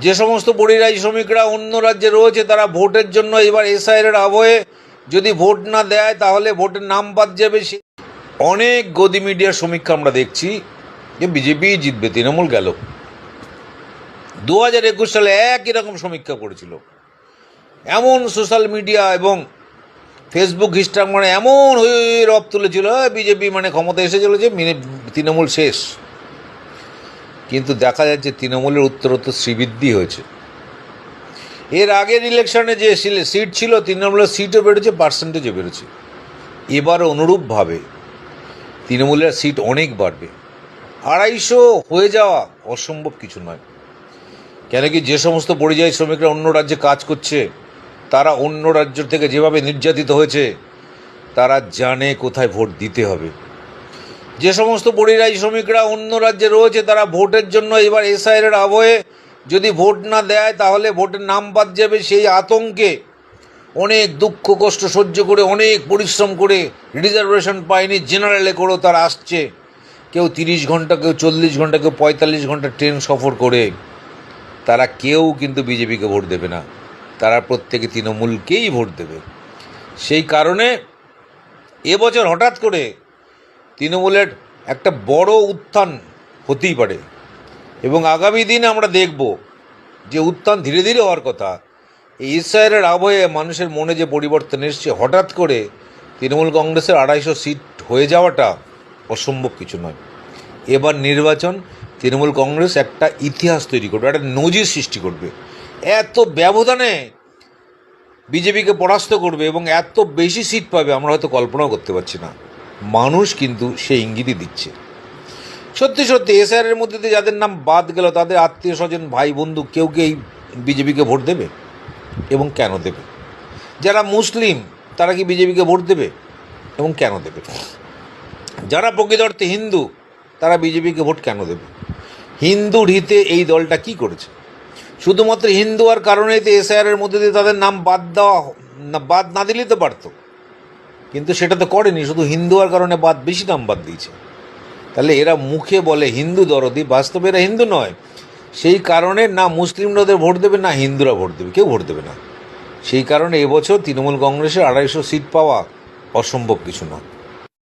যে সমস্ত পরিযায়ী শ্রমিকরা অন্য রাজ্যে রয়েছে তারা ভোটের জন্য এবার এসআইআর আবহে যদি ভোট না দেয় তাহলে ভোটের নাম বাদ যাবে। অনেক গদি মিডিয়ার সমীক্ষা আমরা দেখছি যে বিজেপি জিতবে, তৃণমূল গেল। 2021 সালে একই রকম সমীক্ষা করেছিল। এমন সোশ্যাল মিডিয়া এবং ফেসবুক ইনস্টাগ্রামে এমন রব তুলেছিল বিজেপি ক্ষমতা এসে চলেছে, তৃণমূল শেষ। কিন্তু দেখা যাচ্ছে তৃণমূলের উত্তরোত্তর শ্রীবৃদ্ধি হয়েছে। এর আগের ইলেকশনে যে সিট ছিল তৃণমূলের সিটও বেড়েছে, পার্সেন্টেজও বেড়েছে। এবারও অনুরূপভাবে তৃণমূলের সিট অনেক বাড়বে। 250 হয়ে যাওয়া অসম্ভব কিছু নয়। কেন কি যে সমস্ত পরিযায়ী শ্রমিকরা অন্য রাজ্যে কাজ করছে তারা অন্য রাজ্য থেকে যেভাবে নির্যাতিত হয়েছে তারা জানে কোথায় ভোট দিতে হবে। যে সমস্ত পরিযায়ী শ্রমিকরা অন্য রাজ্যে রয়েছে তারা ভোটের জন্য এবার এসআইআর আবহে যদি ভোট না দেয় তাহলে ভোটের নাম বাদ যাবে, সেই আতঙ্কে অনেক দুঃখ কষ্ট সহ্য করে অনেক পরিশ্রম করে রিজার্ভেশন পায়নি, জেনারেলে করেও তারা আসছে। কেউ 30 ঘন্টা, কেউ 40 ঘন্টা, কেউ 45 ঘন্টা ট্রেন সফর করে। তারা কেউ কিন্তু বিজেপিকে ভোট দেবে না, তারা প্রত্যেকে তৃণমূলকেই ভোট দেবে। সেই কারণে এবছর হঠাৎ করে তৃণমূলের একটা বড় উত্থান হতেই পারে এবং আগামী দিনে আমরা দেখব যে উত্থান ধীরে ধীরে হওয়ার কথা। এই এসআইআরের আবহে মানুষের মনে যে পরিবর্তন এসছে, হঠাৎ করে তৃণমূল কংগ্রেসের 250 সিট হয়ে যাওয়াটা অসম্ভব কিছু নয়। এবার নির্বাচন তৃণমূল কংগ্রেস একটা ইতিহাস তৈরি করবে, একটা নজির সৃষ্টি করবে। এত ব্যবধানে বিজেপিকে পরাস্ত করবে এবং এত বেশি সিট পাবে আমরা হয়তো কল্পনাও করতে পারছি না। মানুষ কিন্তু সেই ইঙ্গিতই দিচ্ছে। সত্যি সত্যি এসআইআরের মধ্যে দিয়ে যাদের নাম বাদ গেল তাদের আত্মীয় স্বজন ভাই বন্ধু কেউ কি এই বিজেপিকে ভোট দেবে এবং কেন দেবে? যারা মুসলিম তারা কি বিজেপিকে ভোট দেবে এবং কেন দেবে? যারা প্রকৃতার্থে হিন্দু তারা বিজেপিকে ভোট কেন দেবে? হিন্দুর হিতে এই দলটা কি করেছে? শুধুমাত্র হিন্দু আর কারণেই তো এসআইআরের মধ্যে দিয়ে তাদের নাম বাদ না দিলেই তো পারত, কিন্তু সেটা তো করেনি। শুধু হিন্দু আর কারণে বেশি নাম বাদ দিয়েছে। তাহলে এরা মুখে বলে হিন্দু দরদি, বাস্তবে এরা হিন্দু নয়। সেই কারণে না মুসলিমরা ওদের ভোট দেবে না হিন্দুরা ভোট দেবে, কেউ ভোট দেবে না। সেই কারণে এবছর তৃণমূল কংগ্রেসের 250 সিট পাওয়া অসম্ভব কিছু না।